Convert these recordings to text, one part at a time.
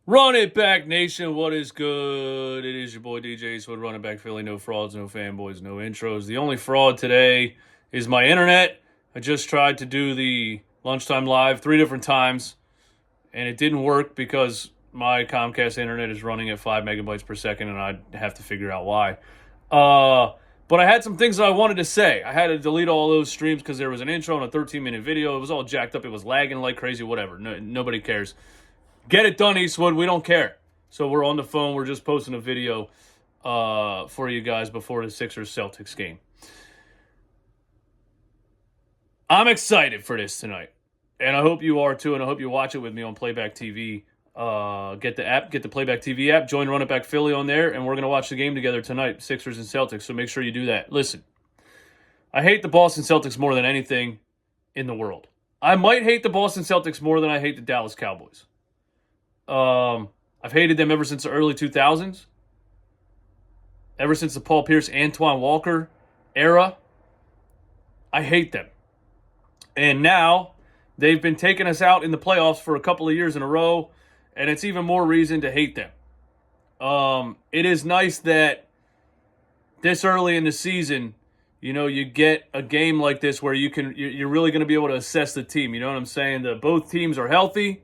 Run it back, nation. What is good? It is your boy DJ Swood, running back Philly. No frauds, no fanboys, no intros. The only fraud today is my internet. I just tried to do the lunchtime live 3 different times, and it didn't work because my Comcast internet is running at 5 megabytes per second, and I have to figure out why. But I had some things that I wanted to say. I had to delete all those streams because there was an intro and a 13-minute video. It was all jacked up. It was lagging like crazy, whatever. Nobody cares. Get it done, Eastwood. We don't care. So we're on the phone. We're just posting a video for you guys before the Sixers-Celtics game. I'm excited for this tonight. And I hope you are too, and I hope you watch it with me on Playback TV. Get the app, get the Playback TV app, join Run It Back Philly on there, and we're going to watch the game together tonight, Sixers and Celtics, so make sure you do that. Listen, I hate the Boston Celtics more than anything in the world. I might hate the Boston Celtics more than I hate the Dallas Cowboys. I've hated them ever since the early 2000s. Ever since the Paul Pierce, Antoine Walker era. I hate them. And now they've been taking us out in the playoffs for a couple of years in a row, and it's even more reason to hate them. It is nice that this early in the season, you get a game like this where you're really going to be able to assess the team. You know what I'm saying? That both teams are healthy.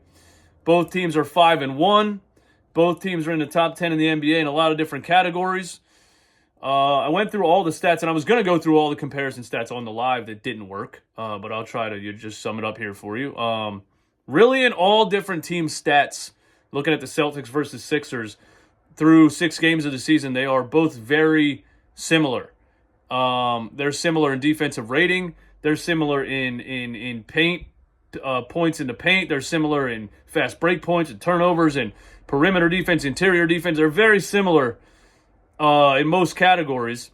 Both teams are 5-1. Both teams are in the top 10 in the NBA in a lot of different categories. I went through all the stats, and I was going to go through all the comparison stats on the live that didn't work, but I'll try to just sum it up here for you. Really, in all different team stats, looking at the Celtics versus Sixers, through 6 games of the season, they are both very similar. They're similar in defensive rating. They're similar in paint. Points in the paint. They're similar in fast break points and turnovers and perimeter defense, interior defense. They're very similar in most categories.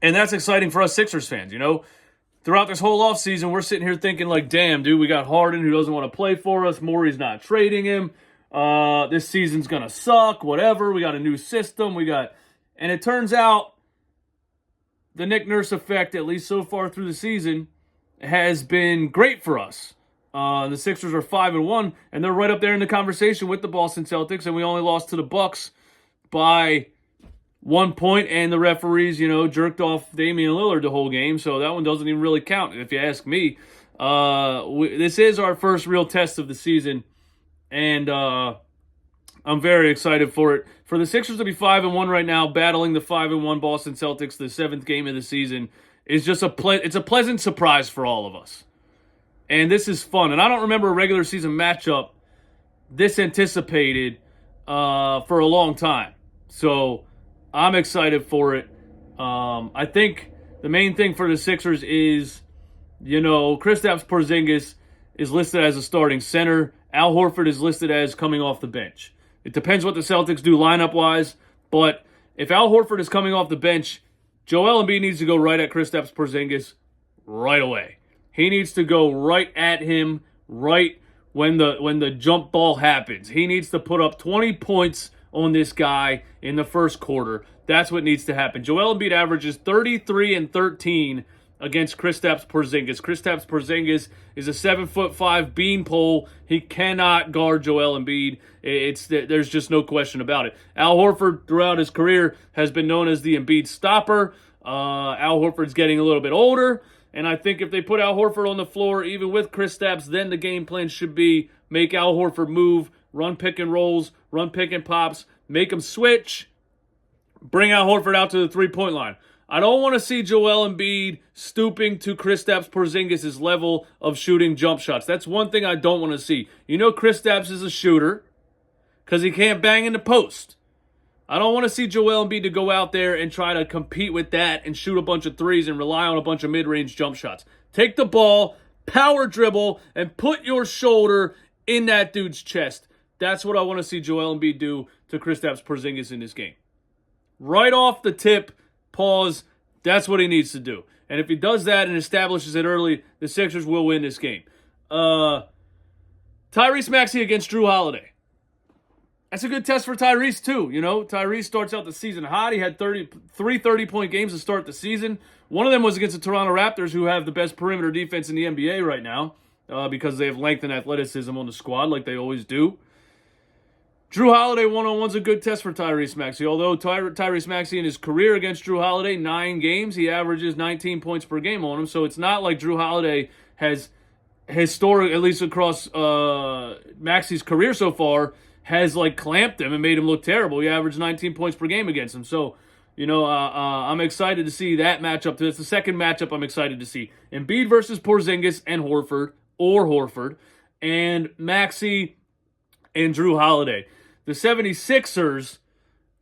And that's exciting for us Sixers fans, Throughout this whole offseason, we're sitting here thinking like, damn, dude, we got Harden who doesn't want to play for us. Morey's not trading him. This season's going to suck, whatever. We got a new system. And it turns out the Nick Nurse effect, at least so far through the season, has been great for us. The Sixers are 5-1, and they're right up there in the conversation with the Boston Celtics, and we only lost to the Bucks by 1 point, and the referees, jerked off Damian Lillard the whole game, so that one doesn't even really count, if you ask me. This is our first real test of the season, and I'm very excited for it. For the Sixers to be 5-1 right now, battling the 5-1 Boston Celtics, the 7th game of the season, is just it's a pleasant surprise for all of us. And this is fun. And I don't remember a regular season matchup this anticipated for a long time. So I'm excited for it. I think the main thing for the Sixers is, Kristaps Porzingis is listed as a starting center. Al Horford is listed as coming off the bench. It depends what the Celtics do lineup-wise. But if Al Horford is coming off the bench, Joel Embiid needs to go right at Kristaps Porzingis right away. He needs to go right at him right when the jump ball happens. He needs to put up 20 points on this guy in the first quarter. That's what needs to happen. Joel Embiid averages 33 and 13 against Kristaps Porzingis. Kristaps Porzingis is a 7'5" beanpole. He cannot guard Joel Embiid. There's just no question about it. Al Horford, throughout his career, has been known as the Embiid stopper. Al Horford's getting a little bit older, and I think if they put Al Horford on the floor, even with Kristaps, then the game plan should be make Al Horford move, run pick and rolls, run pick and pops, make him switch, bring Al Horford out to the three-point line. I don't want to see Joel Embiid stooping to Kristaps Porzingis' level of shooting jump shots. That's one thing I don't want to see. Kristaps is a shooter because he can't bang in the post. I don't want to see Joel Embiid to go out there and try to compete with that and shoot a bunch of threes and rely on a bunch of mid-range jump shots. Take the ball, power dribble, and put your shoulder in that dude's chest. That's what I want to see Joel Embiid do to Kristaps Porzingis in this game. Right off the tip, pause. That's what he needs to do. And if he does that and establishes it early, the Sixers will win this game. Tyrese Maxey against Drew Holiday. That's a good test for Tyrese, too. Tyrese starts out the season hot. He had 3 30-point games to start the season. One of them was against the Toronto Raptors, who have the best perimeter defense in the NBA right now because they have length and athleticism on the squad like they always do. Drew Holiday one-on-one's a good test for Tyrese Maxey. Although Tyrese Maxey in his career against Drew Holiday, 9 games, he averages 19 points per game on him. So it's not like Drew Holiday has historic, at least across Maxey's career so far, has like clamped him and made him look terrible. He averaged 19 points per game against him. So, I'm excited to see that matchup. It's the second matchup I'm excited to see. Embiid versus Porzingis and Horford, and Maxey and Drew Holiday. The 76ers,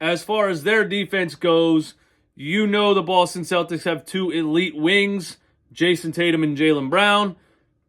as far as their defense goes, the Boston Celtics have 2 elite wings, Jayson Tatum and Jaylen Brown.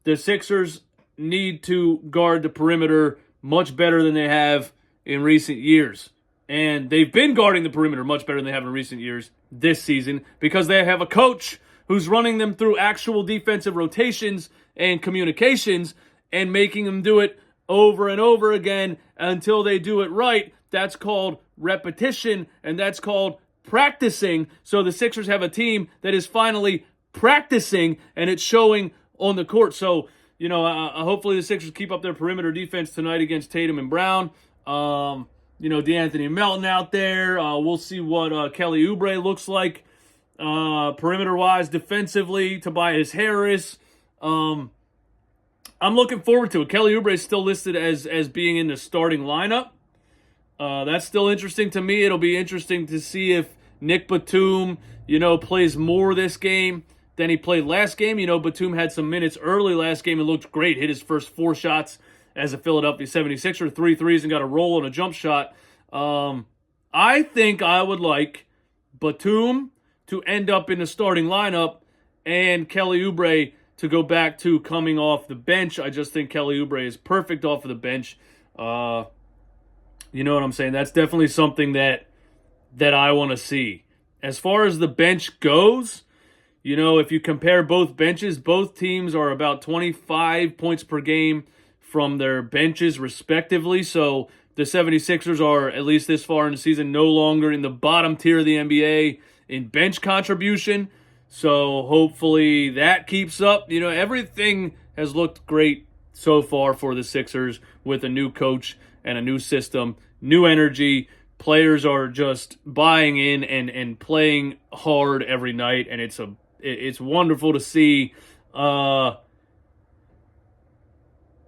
The Sixers need to guard the perimeter much better than they have in recent years. And they've been guarding the perimeter much better than they have in recent years this season because they have a coach who's running them through actual defensive rotations and communications and making them do it over and over again until they do it right. That's called repetition, and that's called practicing. So the Sixers have a team that is finally practicing, and it's showing on the court. So, hopefully the Sixers keep up their perimeter defense tonight against Tatum and Brown. DeAnthony Melton out there. We'll see what Kelly Oubre looks like perimeter-wise, defensively. Tobias Harris. I'm looking forward to it. Kelly Oubre is still listed as being in the starting lineup. That's still interesting to me. It'll be interesting to see if Nick Batum, plays more this game than he played last game. Batum had some minutes early last game and looked great. Hit his first 4 shots as a Philadelphia 76er, 3 threes, and got a roll on a jump shot. I think I would like Batum to end up in the starting lineup and Kelly Oubre to go back to coming off the bench. I just think Kelly Oubre is perfect off of the bench. You know what I'm saying? That's definitely something that I want to see. As far as the bench goes, if you compare both benches, both teams are about 25 points per game from their benches respectively. So the 76ers are, at least this far in the season, no longer in the bottom tier of the NBA in bench contribution. So hopefully that keeps up. Everything has looked great so far for the Sixers with a new coach and a new system, new energy. Players are just buying in and playing hard every night, and it's wonderful to see.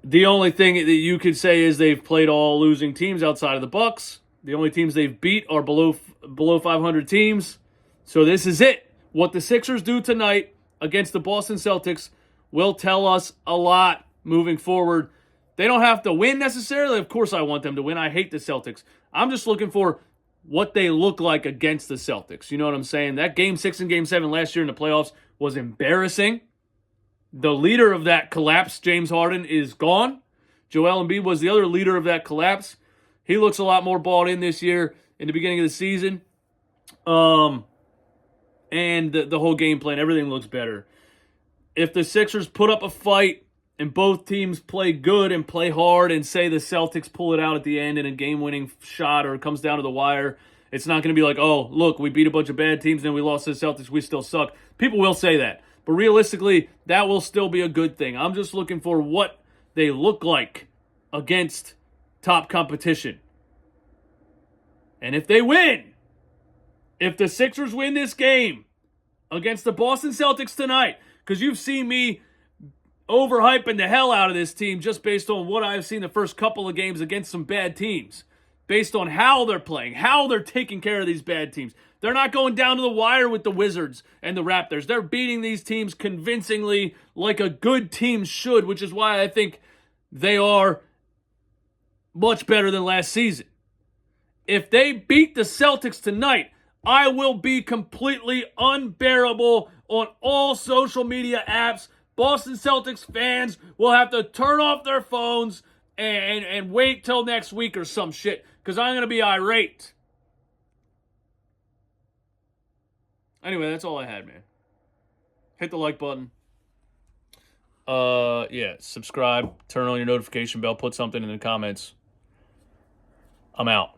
The only thing that you could say is they've played all losing teams outside of the Bucks. The only teams they've beat are below 500 teams. So this is it. What the Sixers do tonight against the Boston Celtics will tell us a lot moving forward. They don't have to win necessarily. Of course I want them to win. I hate the Celtics. I'm just looking for what they look like against the Celtics. You know what I'm saying? That Game 6 and Game 7 last year in the playoffs was embarrassing. The leader of that collapse, James Harden, is gone. Joel Embiid was the other leader of that collapse. He looks a lot more balled in this year in the beginning of the season. And the whole game plan, everything looks better. If the Sixers put up a fight and both teams play good and play hard and say the Celtics pull it out at the end in a game-winning shot or it comes down to the wire, it's not going to be like, oh, look, we beat a bunch of bad teams and then we lost to the Celtics, we still suck. People will say that. But realistically, that will still be a good thing. I'm just looking for what they look like against top competition. And if they win, if the Sixers win this game against the Boston Celtics tonight, because you've seen me overhyping the hell out of this team just based on what I've seen the first couple of games against some bad teams, based on how they're playing, how they're taking care of these bad teams. They're not going down to the wire with the Wizards and the Raptors. They're beating these teams convincingly like a good team should, which is why I think they are much better than last season. If they beat the Celtics tonight, I will be completely unbearable on all social media apps. Boston Celtics fans will have to turn off their phones and wait till next week or some shit, because I'm going to be irate. Anyway, that's all I had, man. Hit the like button. Subscribe, turn on your notification bell, put something in the comments. I'm out.